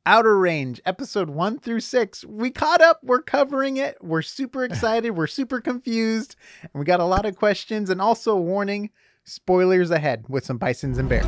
Outer Range, episode 1 through 6. We caught up. We're covering it. We're super excited. We're super confused. And we got a lot of questions, and also a warning, spoilers ahead with some bisons and bears.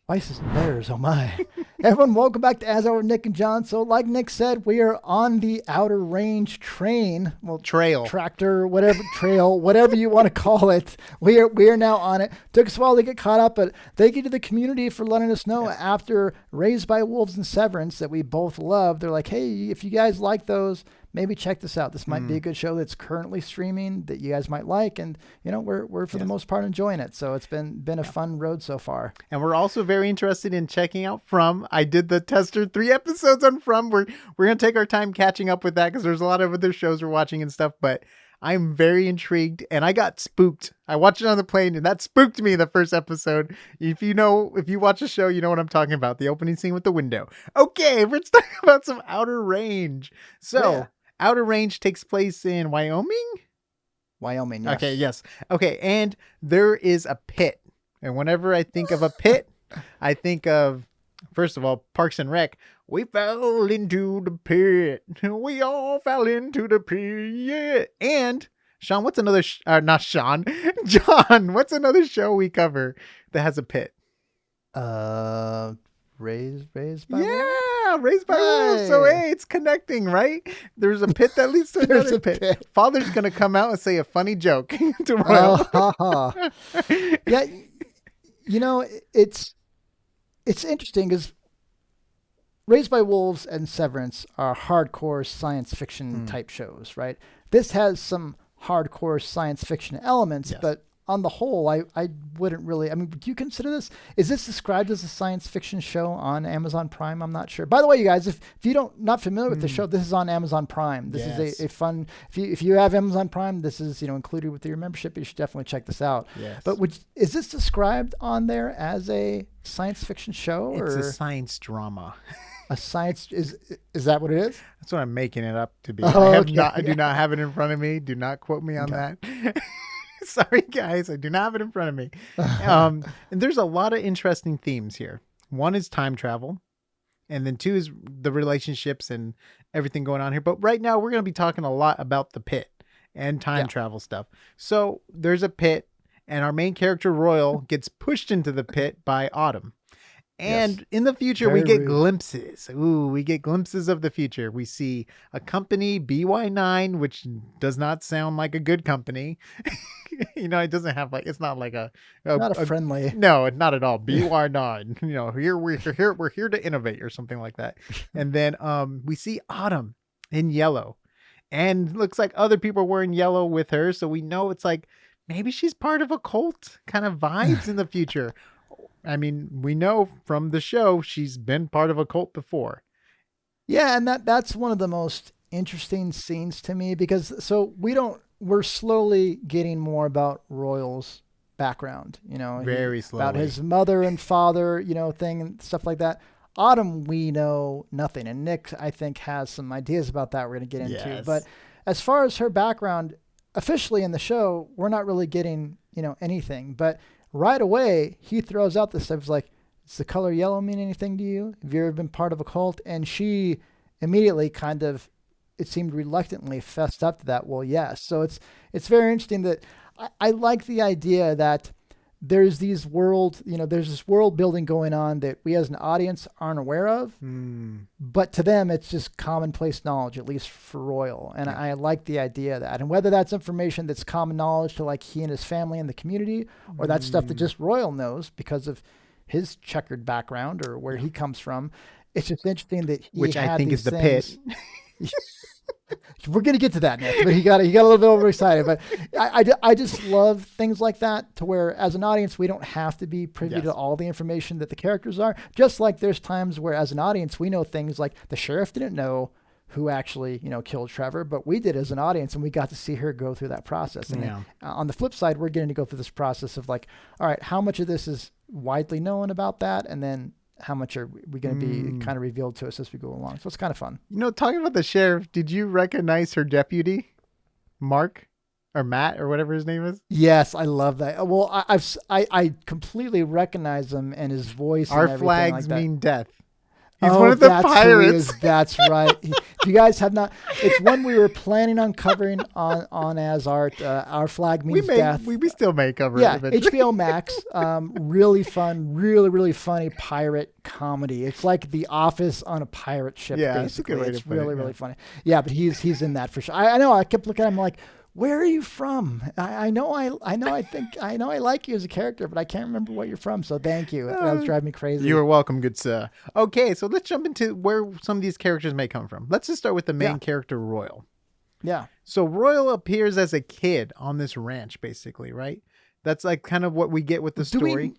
Bisons and bears, oh my. Everyone, welcome back to AsArt with Nick and John. So like Nick said, we are on the Outer Range train. Well, trail. Tractor, whatever, trail, whatever you want to call it. We are now on it. Took us a while to get caught up, but thank you to the community for letting us know after Raised by Wolves and Severance that we both love. They're like, hey, if you guys like those, maybe check this out. This might be a good show that's currently streaming that you guys might like. And, you know, we're for the most part enjoying it. So it's been a fun road so far. And we're also very interested in checking out From. I did the tester 3 episodes on From. We're going to take our time catching up with that because there's a lot of other shows we're watching and stuff. But I'm very intrigued, and I got spooked. I watched it on the plane, and that spooked me the first episode. If you watch the show, you know what I'm talking about. The opening scene with the window. Okay, let's talk about some Outer Range. So, Outer Range takes place in Wyoming? Wyoming, yes. Okay, yes. Okay, and there is a pit. And whenever I think of a pit, I think of, first of all, Parks and Rec. We fell into the pit. We all fell into the pit. And Sean, what's another, not Sean, John, what's another show we cover that has a pit? Raised by Wolves? Raised by Wolves. So, hey, it's connecting, right? There's a pit that leads to another pit. Father's going to come out and say a funny joke to Royal. Yeah, you know, it's interesting because Raised by Wolves and Severance are hardcore science fiction type shows, right? This has some hardcore science fiction elements, but on the whole, I wouldn't really, I mean, do you consider this, is this described as a science fiction show on Amazon Prime? I'm not sure. By the way, you guys, if you not familiar with the show, this is on Amazon Prime. This is a fun, if you have Amazon Prime, this is, included with your membership. You should definitely check this out. Yes. But is this described on there as a science fiction show? It's a science drama. A science, is that what it is? That's what I'm making it up to be. Oh, I do not have it in front of me. Do not quote me on that. Sorry, guys. I do not have it in front of me. And there's a lot of interesting themes here. One is time travel. And then 2 is the relationships and everything going on here. But right now, we're going to be talking a lot about the pit and time travel stuff. So there's a pit, and our main character, Royal, gets pushed into the pit by Autumn. And in the future, we get glimpses. We get glimpses of the future. We see a company, BY9, which does not sound like a good company. It doesn't have it's not like not a friendly. No, not at all. BY9. We're here to innovate or something like that. And then we see Autumn in yellow, and looks like other people are wearing yellow with her. So we know it's like maybe she's part of a cult kind of vibes in the future. I mean, we know from the show she's been part of a cult before. Yeah, and that's one of the most interesting scenes to me because we're slowly getting more about Royal's background, very slowly about his mother and father, thing and stuff like that. Autumn, we know nothing, and Nick, I think, has some ideas about that we're going to get into. Yes. But as far as her background, officially in the show, we're not really getting anything, but right away, he throws out this stuff. He's like, does the color yellow mean anything to you? Have you ever been part of a cult? And she immediately kind of, it seemed reluctantly fessed up to that. Well, yes. So it's very interesting that I like the idea that there's this world building going on that we as an audience aren't aware of. But to them, it's just commonplace knowledge, at least for Royal. And I like the idea of that. And whether that's information that's common knowledge to like he and his family and the community, or that's stuff that just Royal knows because of his checkered background or where he comes from. It's just interesting that which I think is the pit. We're going to get to that next, but he got a little bit overexcited. But I just love things like that to where as an audience, we don't have to be privy to all the information that the characters are. Just like there's times where as an audience, we know things like the sheriff didn't know who actually, killed Trevor, but we did as an audience and we got to see her go through that process. And then, on the flip side, we're getting to go through this process of like, all right, how much of this is widely known about that? And then how much are we going to be kind of revealed to us as we go along? So it's kind of fun. Talking about the sheriff, did you recognize her deputy, Mark? or Matt or whatever his name is. Yes, I love that. Well, I completely recognize him and his voice Our and everything like flags that. mean death. He's Oh, one of the that's who he pirates. is. That's right. If you guys have not, it's one we were planning on covering on AsArt. Our flag means death. We still may cover it Yeah, eventually. HBO Max. Really fun, really funny pirate comedy. It's like The Office on a pirate ship. Yeah, that's a good basically, way to it's put it, really yeah. funny. Yeah, but he's in that for sure. I know. I kept looking at him like, where are you from? I know. I know. I like you as a character, but I can't remember what you're from. So thank you. That was driving me crazy. You are welcome, good sir. Okay, so let's jump into where some of these characters may come from. Let's just start with the main character, Royal. Yeah. So Royal appears as a kid on this ranch, basically, right? That's like kind of what we get with the story.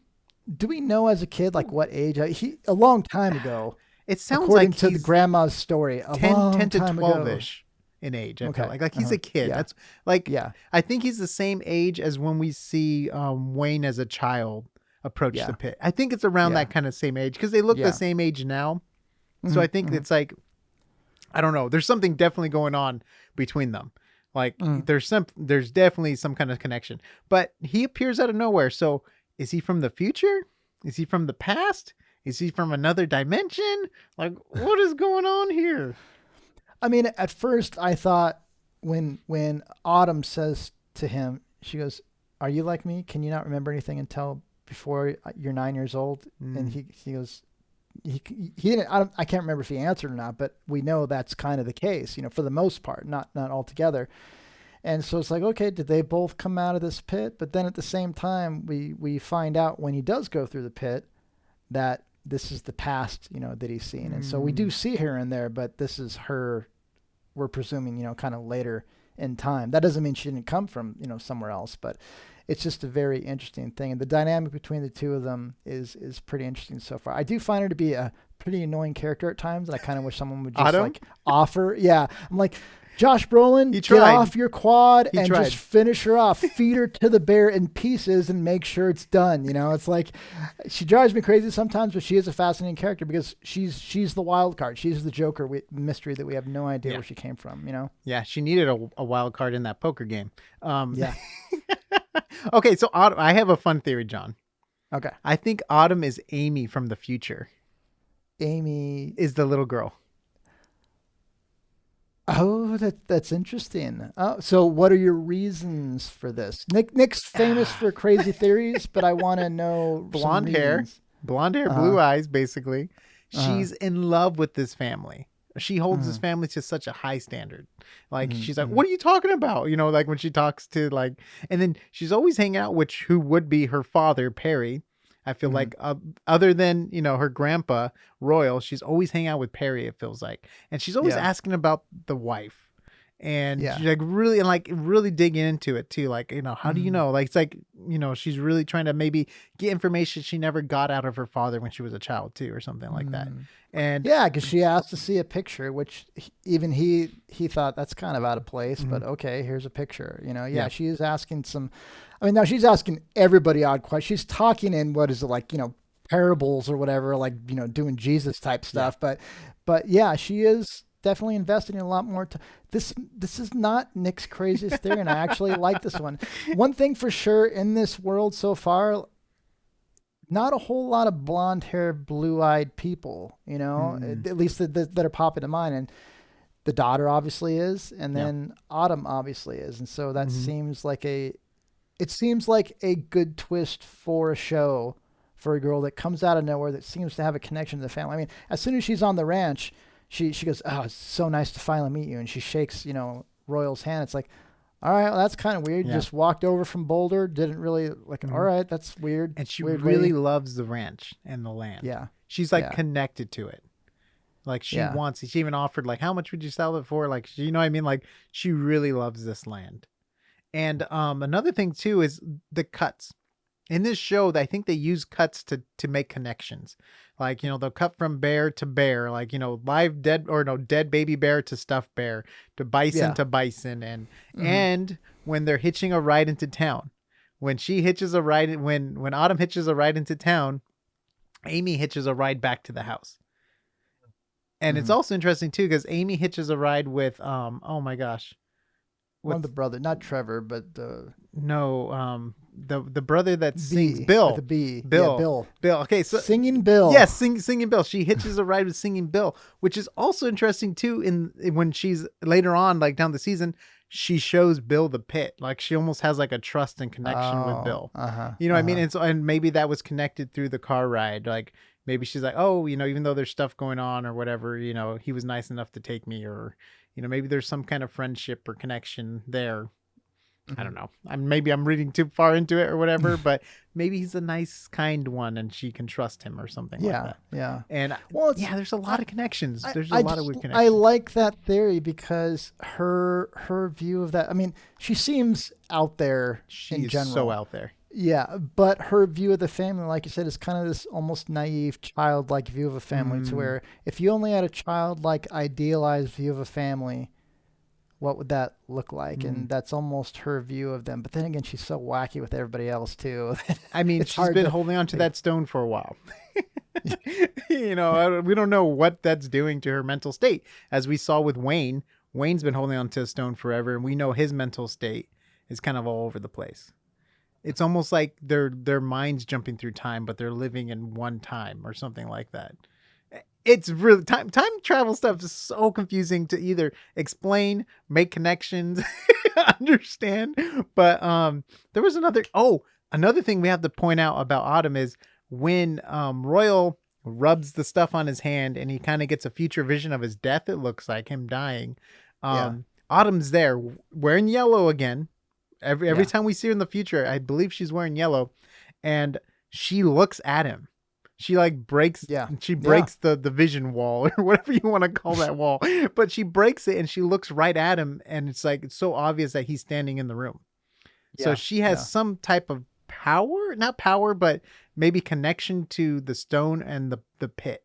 Do we know as a kid like what age? A long time ago. It sounds according like to he's the grandma's story. 10 to time 12-ish in age. I feel like he's a kid. Yeah. That's like, Yeah. I think he's the same age as when we see Wayne as a child approach the pit. I think it's around that kind of same age because they look the same age now. So I think it's like, I don't know. There's something definitely going on between them. Like there's definitely some kind of connection, but he appears out of nowhere. So is he from the future? Is he from the past? Is he from another dimension? Like, what is going on here? I mean, at first I thought when Autumn says to him, she goes, "Are you like me? Can you not remember anything until before you're 9 years old?" And he goes, he didn't. I can't remember if he answered or not, but we know that's kind of the case, for the most part, not altogether. And so it's like, okay, did they both come out of this pit? But then at the same time, we find out when he does go through the pit that this is the past, that he's seen. And so we do see her in there, but this is her, we're presuming, kind of later in time. That doesn't mean she didn't come from, somewhere else, but it's just a very interesting thing. And the dynamic between the two of them is pretty interesting so far. I do find her to be a pretty annoying character at times, and I kind of wish someone would just Autumn? like offer. Yeah. I'm like, Josh Brolin, get tried. off your quad He and tried. just finish her off. Feed her to the bear in pieces and make sure it's done. It's like she drives me crazy sometimes, but she is a fascinating character because she's the wild card. She's the Joker mystery that we have no idea where she came from. Yeah, she needed a wild card in that poker game. Yeah. Okay, so Autumn, I have a fun theory, John. Okay. I think Autumn is Amy from the future. Amy Is the little girl. Oh, that's interesting. So what are your reasons for this? Nick's famous for crazy theories, but I want to know Blonde hair, blue eyes, basically. She's in love with this family. She holds this family to such a high standard. Like, she's like, what are you talking about? Like when she talks to and then she's always hanging out with who would be her father, Perry. I feel like other than, her grandpa, Royal, she's always hanging out with Perry, it feels like. And she's always asking about the wife. And she's really digging into it too. Like, how do you know? Like, it's like, she's really trying to maybe get information she never got out of her father when she was a child too, or something like that. And yeah, because she asked to see a picture, which even he thought that's kind of out of place, but okay, here's a picture, she is asking now she's asking everybody odd questions. She's talking in what is it like, parables or whatever, like, doing Jesus type stuff. But yeah, she is definitely investing in a lot more. This is not Nick's craziest theory, and I actually like this one. One thing for sure in this world so far, not a whole lot of blonde hair, blue eyed people, at least that are popping to mind. And the daughter obviously is, and then Autumn obviously is. And so that seems like a good twist for a show for a girl that comes out of nowhere that seems to have a connection to the family. I mean, as soon as she's on the ranch, she goes, "Oh, it's so nice to finally meet you." And she shakes, Royal's hand. It's like, all right, well, that's kind of weird. Yeah. Just walked over from Boulder, didn't really all right, that's weird. And she weird really lady. loves the ranch and the land. Yeah. She's connected to it. Like she wants it. She even offered how much would you sell it for? Like, you know what I mean? Like, she really loves this land. And another thing too is the cuts. In this show, I think they use cuts to make connections. Like, they'll cut from bear to bear, like, live dead dead baby bear to stuffed bear to bison to bison. And when they're hitching a ride into town, when Autumn hitches a ride into town, Amy hitches a ride back to the house. And it's also interesting too, because Amy hitches a ride with, oh my gosh, One of the brothers, not Trevor, but the the brother that sings Bill. The B. Bill. Yeah, Bill. Bill. Okay, so Singing Bill. Yes, singing Bill. She hitches a ride with singing Bill, which is also interesting too. When she's later on, like down the season, she shows Bill the pit. Like she almost has like a trust and connection with Bill. You know what I mean? And maybe that was connected through the car ride. Like maybe she's like, oh, even though there's stuff going on or whatever, he was nice enough to take me, or maybe there's some kind of friendship or connection there. I don't know. Maybe I'm reading too far into it or whatever, but maybe he's a nice, kind one and she can trust him or something like that. Yeah. And there's a lot of connections. There's a lot of weird connections. I like that theory because her view of that, I mean, she seems out there in general. She's so out there. Yeah, but her view of the family, like you said, is kind of this almost naive, childlike view of a family to where if you only had a childlike, idealized view of a family, what would that look like? And that's almost her view of them. But then again, she's so wacky with everybody else too. I mean, she's been holding on to that stone for a while. We don't know what that's doing to her mental state. As we saw with Wayne, Wayne's been holding on to a stone forever, and we know his mental state is kind of all over the place. It's almost like their minds jumping through time, but they're living in one time or something like that. It's really time travel stuff is so confusing to either explain, make connections, understand. But there was another thing we have to point out about Autumn is when Royal rubs the stuff on his hand and he kind of gets a future vision of his death. It looks like him dying. Autumn's there wearing yellow again. Every time we see her in the future, I believe she's wearing yellow, and she looks at him. She breaks the vision wall or whatever you want to call that wall, but she breaks it and she looks right at him, and it's so obvious that he's standing in the room. So she has some type of power, not power, but maybe connection to the stone and the pit.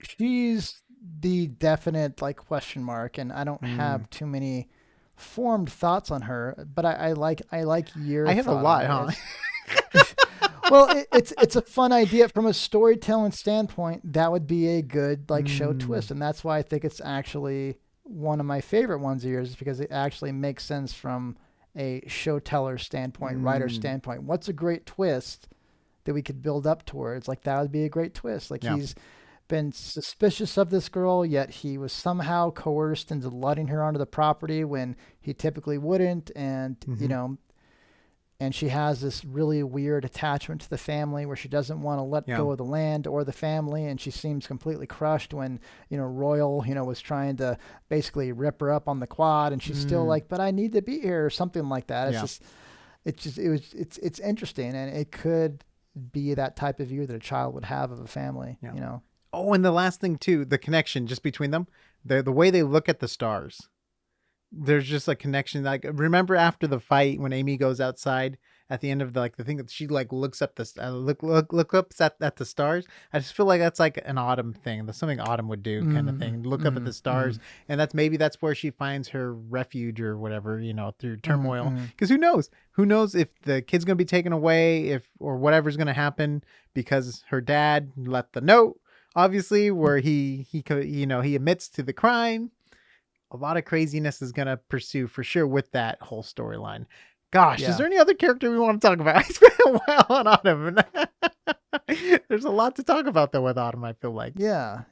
She's the definite question mark, and I don't have too many formed thoughts on her, but I like your. I have a lot, huh? Well, it's a fun idea from a storytelling standpoint. That would be a good show twist, and that's why I think it's actually one of my favorite ones of yours, because it actually makes sense from a show teller standpoint, writer standpoint. What's a great twist that we could build up towards? That would be a great twist. He's been suspicious of this girl, yet he was somehow coerced into letting her onto the property when he typically wouldn't. And, and she has this really weird attachment to the family where she doesn't want to let go of the land or the family. And she seems completely crushed when, Royal, was trying to basically rip her up on the quad, and she's still but I need to be here or something like that. It's interesting. And it could be that type of view that a child would have of a family, Oh, and the last thing too, the connection just between them, the way they look at the stars. There's just a connection. Remember after the fight when Amy goes outside at the end of the thing that she looks up look up at the stars. I just feel like that's an Autumn thing. That's something Autumn would do, kind of thing. Look up at the stars, and that's where she finds her refuge or whatever, through turmoil. Because who knows? Who knows if the kid's gonna be taken away, or whatever's gonna happen, because her dad left the note. Obviously, where he admits to the crime. A lot of craziness is going to pursue for sure with that whole storyline. Gosh, is there any other character we want to talk about? I spent a while on Autumn. There's a lot to talk about though with Autumn, I feel like. Yeah.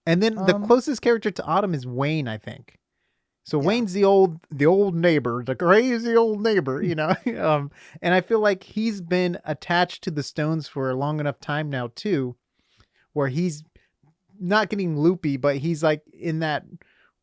And then the closest character to Autumn is Wayne, I think. So Wayne's the old neighbor, the crazy old neighbor, and I feel like he's been attached to the stones for a long enough time now too, where he's not getting loopy, but he's in that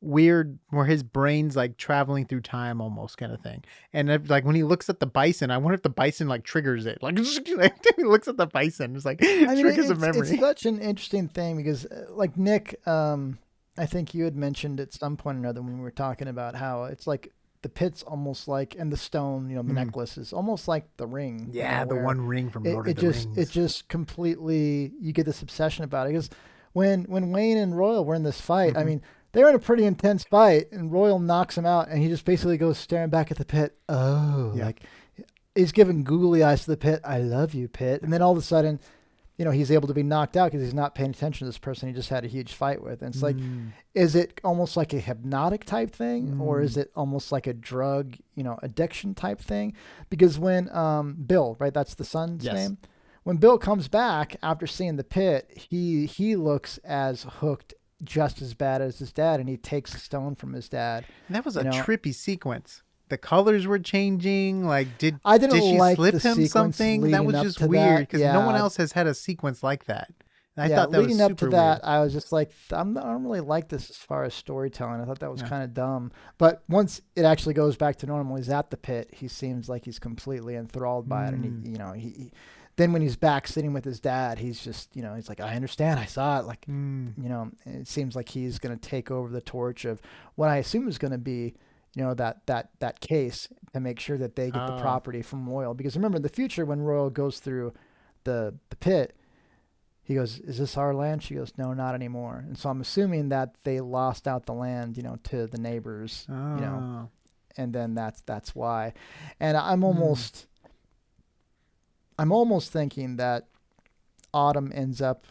weird where his brain's traveling through time almost kind of thing. And when he looks at the bison, I wonder if the bison triggers it. He looks at the bison, it's triggers a memory. It's such an interesting thing because Nick, I think you had mentioned at some point or another when we were talking about how it's the pit's almost and the stone, the necklace is almost like the ring. Yeah, the one ring from Lord of the Rings. It just completely, you get this obsession about it. Because when Wayne and Royal were in this fight, I mean, they were in a pretty intense fight, and Royal knocks him out, and he just basically goes staring back at the pit. He's giving googly eyes to the pit. I love you, pit. And then all of a sudden, he's able to be knocked out because he's not paying attention to this person he just had a huge fight with. And it's like, Mm. is it almost like a hypnotic type thing, or is Mm. it almost like a drug, addiction type thing? Because when Bill, right, that's the son's Yes. name. When Bill comes back after seeing the pit, he looks as hooked, just as bad as his dad, and he takes a stone from his dad. And that was a You know, trippy sequence. The colors were changing. Like, did I didn't she like slip the him sequence something? That leading was up just to weird that. because no one Yeah. else has had a sequence like that. And I Yeah, thought that was leading up to super that, weird. I was just like, I don't really like this as far as storytelling. I thought that was Yeah. kind of dumb. But once it actually goes back to normal, he's at the pit. He seems like he's completely enthralled by it, and he then when he's back sitting with his dad, he's just, he's like, I understand, I saw it. Like, Mm. it seems like he's going to take over the torch of what I assume is going to be, that case to make sure that they get the Oh. property from Royal. Because remember, in the future, when Royal goes through the pit, he goes, is this our land? She goes, no, not anymore. And so I'm assuming that they lost out the land, to the neighbors, Oh. and then that's why. And I'm almost thinking that Autumn ends up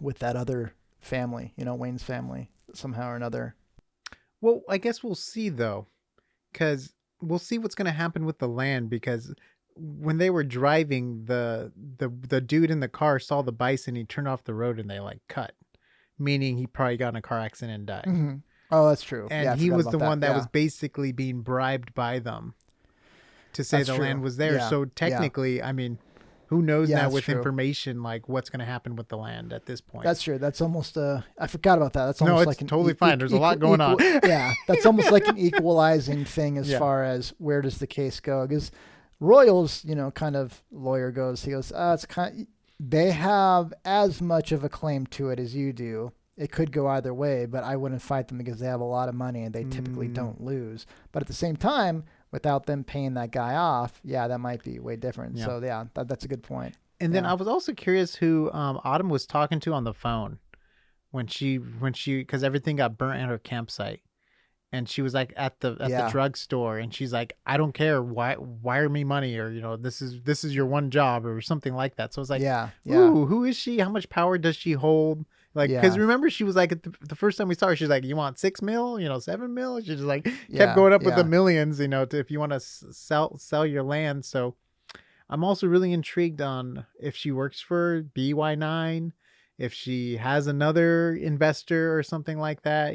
with that other family, Wayne's family, somehow or another. Well, I guess we'll see though, because we'll see what's going to happen with the land. Because when they were driving, the dude in the car saw the bison. He turned off the road and they like cut, meaning he probably got in a car accident and died. Mm-hmm. Oh, that's true. And Yeah, I he forgot was about the one that Yeah. was basically being bribed by them to say That's the true. land was there. Yeah. So technically, I mean, who knows Yeah, now that's with true. information like what's going to happen with the land at this point? That's true. That's almost I forgot about that. That's No, almost it's like an totally fine. There's a lot going on. Yeah, that's almost like an equalizing thing as Yeah. far as where does the case go? Because Royals, kind of lawyer goes. He goes, it's kind. They have as much of a claim to it as you do. It could go either way, but I wouldn't fight them because they have a lot of money and they typically don't lose. But at the same time, without them paying that guy off, yeah, that might be way different. Yeah. So yeah, that's a good point. And then Yeah. I was also curious who Autumn was talking to on the phone when she because everything got burnt at her campsite, and she was like at the Yeah. drugstore, and she's like, I don't care, wire me money, or this is your one job or something like that. So I was like, Yeah. ooh, who is she? How much power does she hold? Like, because Yeah. remember, she was like, at the first time we saw her, she's like, you want 6 mil, 7 mil? She just like Yeah, kept going up with the yeah. millions, if you want to sell your land. So I'm also really intrigued on if she works for BY9, if she has another investor or something like that.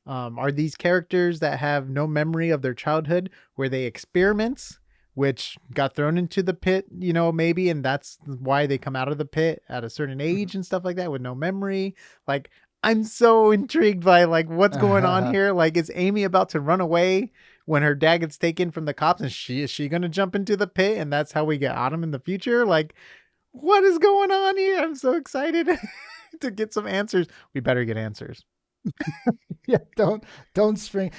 Are these characters that have no memory of their childhood? Were they experiments which got thrown into the pit, maybe, and that's why they come out of the pit at a certain age and stuff like that with no memory? Like, I'm so intrigued by like what's going on here. Like, is Amy about to run away when her dad gets taken from the cops, and is she going to jump into the pit, and that's how we get Autumn in the future? Like, what is going on here? I'm so excited to get some answers. We better get answers. Yeah, don't spring.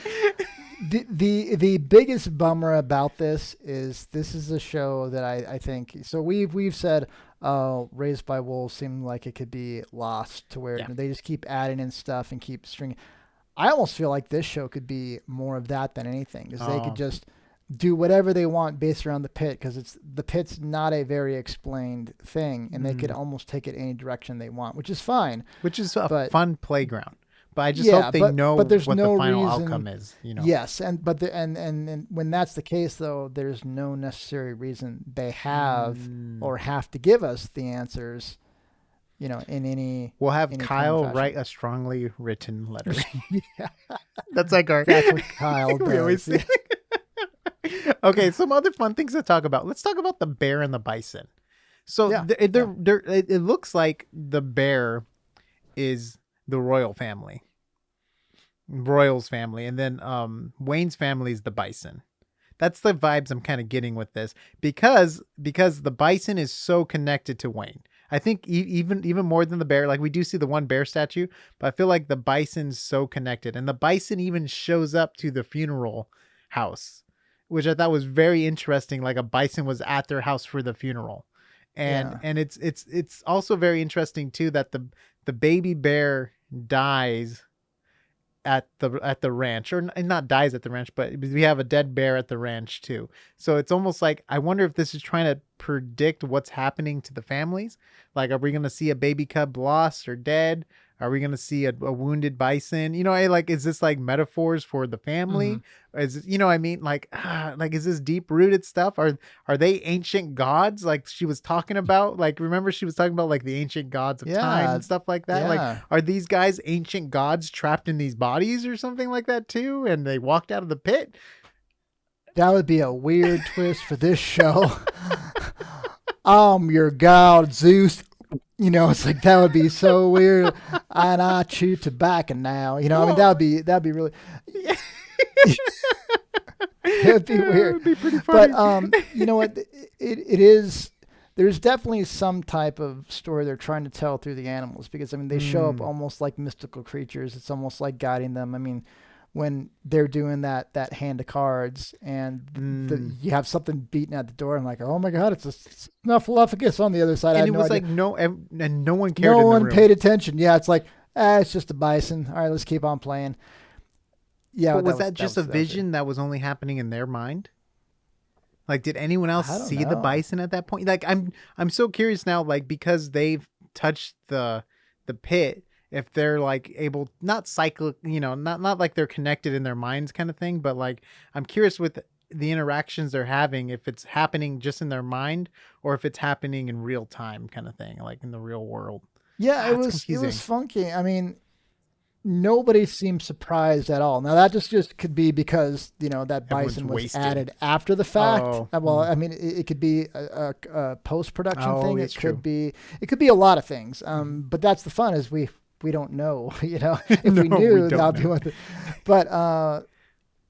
The biggest bummer about this is a show that I think so we've said Raised by Wolves seemed like it could be lost to where they just keep adding in stuff and keep stringing. I almost feel like this show could be more of that than anything, because they could just do whatever they want based around the pit, because the pit's not a very explained thing, and they could almost take it any direction they want, which is fine. Which is a fun playground. But I just Yeah, hope they know but there's what no the final reason- outcome is. Yes, and when that's the case, though, there's no necessary reason they have or have to give us the answers, in any. We'll have any Kyle kind of write a strongly written letter. Yeah, That's like our. that's what Kyle we always does. say. Okay, some other fun things to talk about. Let's talk about the bear and the bison. So Yeah, it looks like the bear is the Royals family, and then Wayne's family is the bison. That's the vibes I'm kind of getting with this, because the bison is so connected to Wayne. I think even more than the bear. Like, we do see the one bear statue, but I feel like the bison's so connected, and the bison even shows up to the funeral house, which I thought was very interesting. Like, a bison was at their house for the funeral, and it's also very interesting too that the baby bear dies at the ranch, or not dies at the ranch, but we have a dead bear at the ranch too. So it's almost like, I wonder if this is trying to predict what's happening to the families. Like, are we going to see a baby cub lost or dead? Are we going to see a wounded bison? Like, is this like metaphors for the family? Or is it, I mean, like is this deep rooted stuff? Are they ancient gods? Like she was talking about, like, remember she was talking about like the ancient gods of time and stuff like that. Yeah. Like, are these guys ancient gods trapped in these bodies or something like that too? And they walked out of the pit. That would be a weird twist for this show. I'm your god, Zeus. It's like, that would be so weird. And I chew tobacco now. I mean, that'd be really. It'd be weird. It would be pretty funny. But you know what? It is. There's definitely some type of story they're trying to tell through the animals, because I mean they show up almost like mystical creatures. It's almost like guiding them. I mean, when they're doing that hand of cards and you have something beating at the door, and like, oh my God, it's a snuffleupagus on the other side. And it was like no one cared. No one paid attention. Yeah, it's like, it's just a bison. All right, let's keep on playing. Yeah, but was that just a vision that was only happening in their mind? Like, did anyone else see the bison at that point? Like, I'm so curious now, like, because they've touched the pit, if they're like able, not cycle, not like they're connected in their minds kind of thing, but like, I'm curious with the interactions they're having, if it's happening just in their mind or if it's happening in real time kind of thing, like in the real world. Yeah, it was funky. I mean, nobody seemed surprised at all. Now that just could be because that bison was added after the fact. Well, I mean, it could be a post-production thing. It could be a lot of things. But that's the fun, is we don't know. If we knew, that'd be one thing. But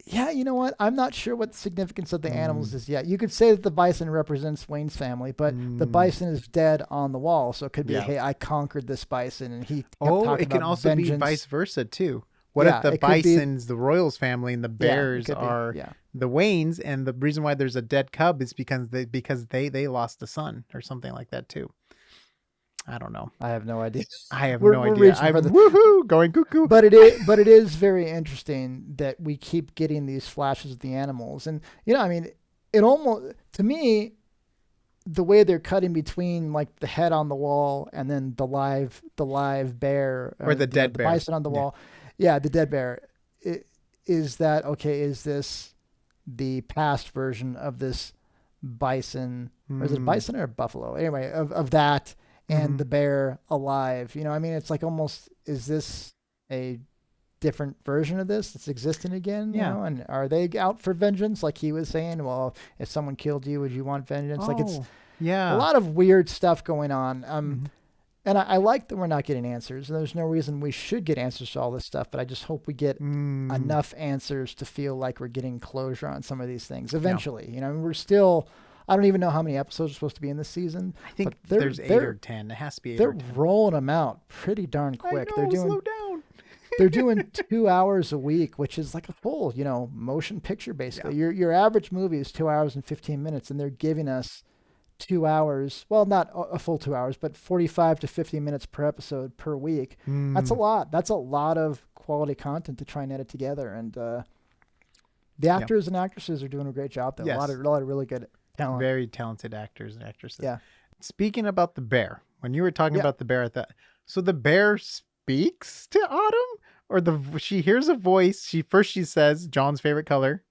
yeah, you know what? I'm not sure what the significance of the animals is yet. You could say that the bison represents Wayne's family, but the bison is dead on the wall, so it could be, hey, I conquered this bison, and he. It can also vengeance. Be vice versa too. What if the bison's the Royals family and the bears are the Waynes, and the reason why there's a dead cub is because they lost a son or something like that too. I don't know. I have no idea. I'm woohoo, going cuckoo. But it is very interesting that we keep getting these flashes of the animals. And, I mean, it almost, to me, the way they're cutting between like the head on the wall and then the live bear, or the dead bear, the bison on the wall. Yeah, the dead bear. Is that, okay, is this the past version of this bison, or is it a bison or a buffalo? Anyway, of that. And the bear alive, I mean, it's like almost, is this a different version of this that's existing again? Yeah. And are they out for vengeance? Like he was saying, well, if someone killed you, would you want vengeance? Like it's a lot of weird stuff going on. And I like that we're not getting answers. And there's no reason we should get answers to all this stuff, but I just hope we get enough answers to feel like we're getting closure on some of these things eventually. We're still... I don't even know how many episodes are supposed to be in this season. I think there's 8 or 10. It has to be 8 or 10. They're rolling them out pretty darn quick. I know, slow down. They're doing 2 hours a week, which is like a full, motion picture basically. Yeah. Your average movie is 2 hours and 15 minutes, and they're giving us 2 hours. Well, not a full 2 hours, but 45 to 50 minutes per episode per week. That's a lot. That's a lot of quality content to try and edit together. And the actors and actresses are doing a great job though. Yes. A lot of really good talent. Very talented actors and actresses. Yeah. Speaking about the bear, when you were talking about the bear so the bear speaks to Autumn, or she hears a voice. She says John's favorite color.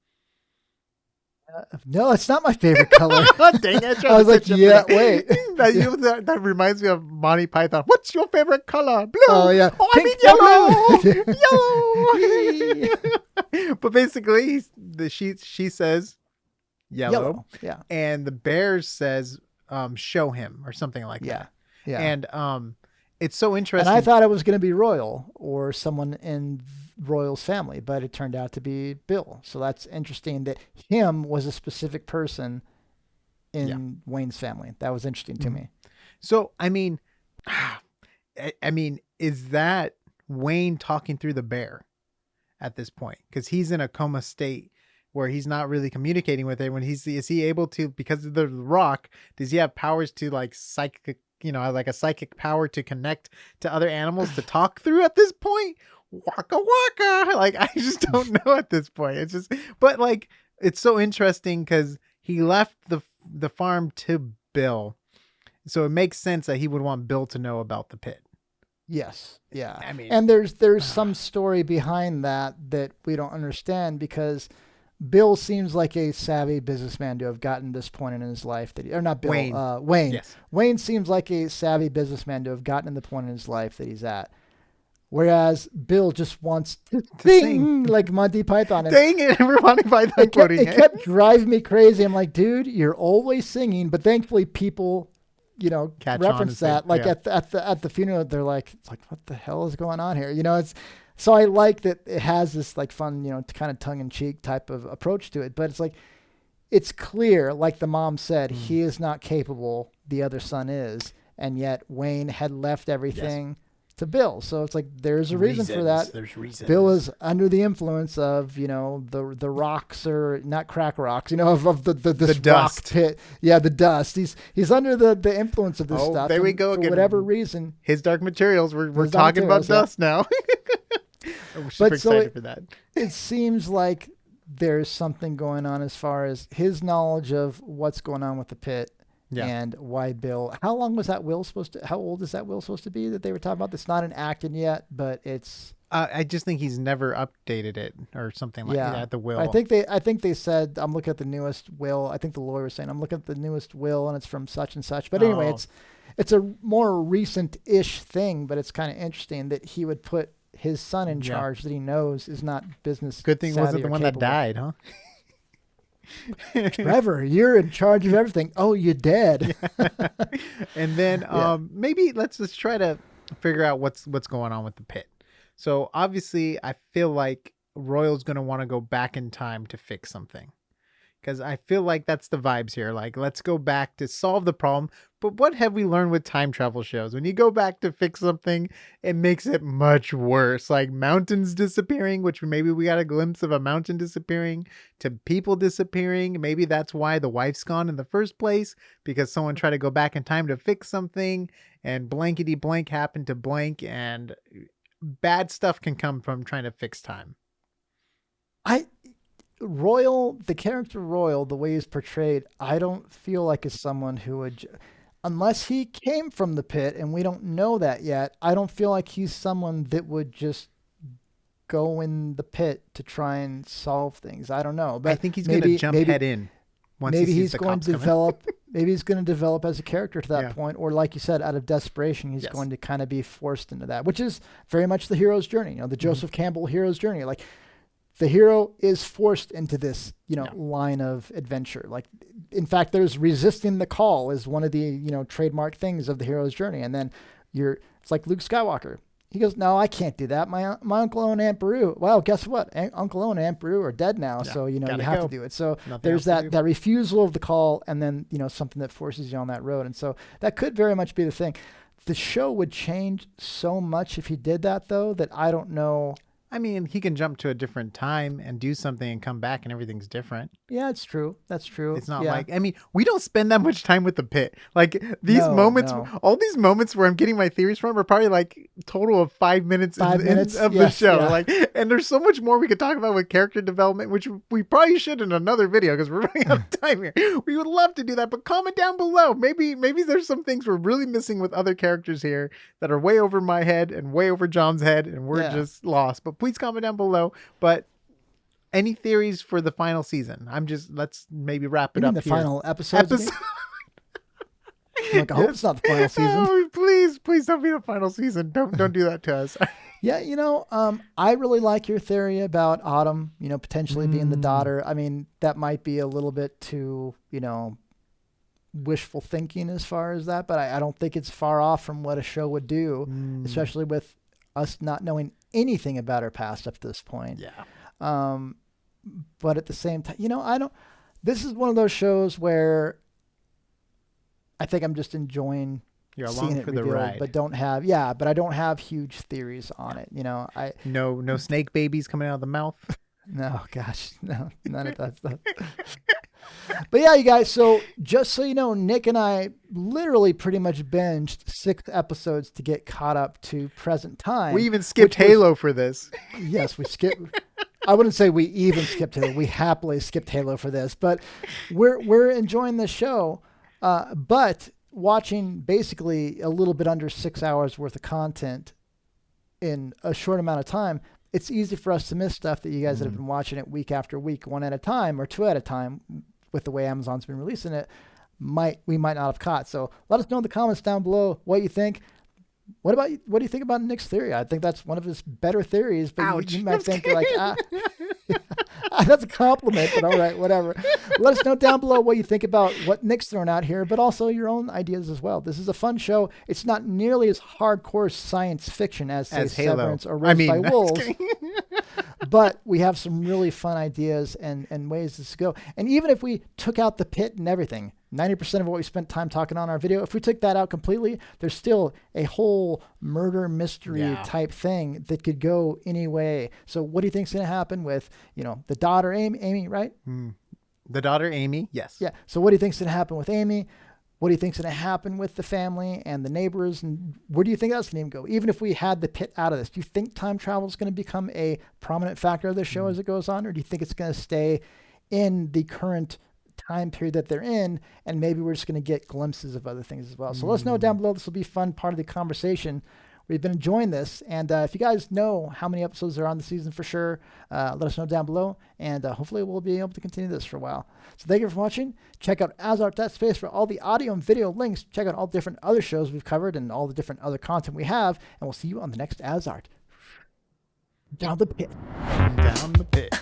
No, it's not my favorite color. Dang it! I was like, wait. That reminds me of Monty Python. What's your favorite color? Blue. Oh yeah. Oh, I mean yellow. Yellow. But basically, she says yellow. Yeah. And the bear says, show him, or something like that. Yeah. And it's so interesting. And I thought it was going to be Royal or someone in Royal's family, but it turned out to be Bill. So that's interesting that him was a specific person in Wayne's family. That was interesting to me. So, I mean, is that Wayne talking through the bear at this point? Because he's in a coma state where he's not really communicating with it. Is he able to, because of the rock, does he have powers to like psychic, like a psychic power to connect to other animals to talk through at this point? waka waka. Like, I just don't know at this point. It's just, but like, it's so interesting because he left the farm to Bill. So it makes sense that he would want Bill to know about the pit. Yes. Yeah. I mean, and there's some story behind that we don't understand, because Bill seems like a savvy businessman to have gotten this point in his life or not Bill, Wayne. Wayne. Yes. Wayne seems like a savvy businessman to have gotten to the point in his life that he's at. Whereas Bill just wants to sing like Monty Python. And dang it, we're Monty Python quoting it kept driving me crazy. I'm like, dude, you're always singing, but thankfully people, catch reference that. Like at the funeral, they're like, it's like, what the hell is going on here? It's. So I like that it has this like fun, kind of tongue-in-cheek type of approach to it. But it's like, it's clear, like the mom said, he is not capable. The other son is. And yet Wayne had left everything to Bill. So it's like, there's a reason for that. There's reasons. Bill is under the influence of, the rocks, or not crack rocks, of this dust. rock pit. Yeah, the dust. He's under the influence of this stuff. There we go for again. whatever reason. His dark materials. We're talking about dust now. I'm super excited for that. It seems like there's something going on as far as his knowledge of what's going on with the pit and why Bill. How long was that will supposed to? How old is that will supposed to be that they were talking about? It's not enacted yet, but it's. I just think he's never updated it or something like that. The will. I think they said, I'm looking at the newest will. I think the lawyer was saying, I'm looking at the newest will and it's from such and such. But anyway, it's a more recent-ish thing, but it's kind of interesting that he would put his son in charge that he knows is not business. Good thing wasn't the one that died, huh? Trevor, you're in charge of everything. Oh, you're dead. And then maybe let's just try to figure out what's going on with the pit. So obviously I feel like Royal's going to want to go back in time to fix something. Because I feel like that's the vibes here. Like, let's go back to solve the problem. But what have we learned with time travel shows? When you go back to fix something, it makes it much worse. Like mountains disappearing, which maybe we got a glimpse of a mountain disappearing, to people disappearing. Maybe that's why the wife's gone in the first place, because someone tried to go back in time to fix something and blankety blank happened to blank, and bad stuff can come from trying to fix time. Royal, the character Royal, the way he's portrayed, I don't feel like is someone who would, unless he came from the pit and we don't know that yet, I don't feel like he's someone that would just go in the pit to try and solve things. I don't know. But I think he's going to jump head in. Once maybe he he's going to develop. Maybe he's going to develop as a character to that point, or like you said, out of desperation, he's going to kind of be forced into that, which is very much the hero's journey. The Joseph Campbell hero's journey. Like, the hero is forced into this, line of adventure. Like, in fact, there's resisting the call is one of the, trademark things of the hero's journey. And then it's like Luke Skywalker. He goes, no, I can't do that. My Uncle Owen and Aunt Beru. Well, guess what? Uncle Owen and Aunt Beru are dead now. So, you have to do it. So there's that refusal of the call, and then, something that forces you on that road. And so that could very much be the thing. The show would change so much if he did that, though, that I don't know. I mean, he can jump to a different time and do something and come back and everything's different. Yeah, it's true. That's true. It's not like, I mean, we don't spend that much time with the pit. Like all these moments where I'm getting my theories from are probably like total of 5 minutes of the show. Yeah. Like, and there's so much more we could talk about with character development, which we probably should in another video because we're running out of time here. We would love to do that, but comment down below. Maybe there's some things we're really missing with other characters here that are way over my head and way over John's head, and we're just lost. But please comment down below. But any theories for the final season? Let's maybe wrap it up the here. Final episode. I hope it's not the final season. Oh, please don't be the final season. Don't do that to us. Yeah, I really like your theory about Autumn, potentially being the daughter. I mean, that might be a little bit too, wishful thinking as far as that, but I don't think it's far off from what a show would do, especially with us not knowing anything about her past up to this point. Yeah. But at the same time, this is one of those shows where I think I'm just enjoying seeing it revealed, but I don't have huge theories on it. No snake babies coming out of the mouth. No, gosh, no, none of that stuff. But yeah, you guys, so just so you know, Nick and I literally pretty much binged 6 episodes to get caught up to present time. We even skipped Halo for this. Yes, we skipped. I wouldn't say we even skipped Halo. We happily skipped Halo for this, but we're enjoying the show. But watching basically a little bit under 6 hours worth of content in a short amount of time, it's easy for us to miss stuff that you guys that have been watching it week after week, 1 at a time or 2 at a time, with the way Amazon's been releasing it, we might not have caught. So let us know in the comments down below what you think. What do you think about Nick's theory? I think that's one of his better theories, but you might think like, that's a compliment, but all right, whatever. Let us know down below what you think about what Nick's thrown out here, but also your own ideas as well. This is a fun show. It's not nearly as hardcore science fiction as Severance or Raised by Wolves. But we have some really fun ideas and ways this to go. And even if we took out the pit and everything, 90% of what we spent time talking on our video, if we took that out completely, there's still a whole murder mystery type thing that could go any way. So what do you think's going to happen with, the daughter, Amy, right? The daughter, Amy, yes. Yeah. So what do you think's going to happen with Amy? What do you think's going to happen with the family and the neighbors? And where do you think that's going to even go? Even if we had the pit out of this, do you think time travel is going to become a prominent factor of the show as it goes on? Or do you think it's going to stay in the current time period that they're in, and maybe we're just going to get glimpses of other things as well? So let us know down below. This will be a fun part of the conversation. We've been enjoying this, and if you guys know how many episodes are on the season for sure, let us know down below, and hopefully we'll be able to continue this for a while. So thank you for watching. Check out AsArt.space for all the audio and video links. Check out all the different other shows we've covered and all the different other content we have, and we'll see you on the next AsArt. Down the pit. Down the pit.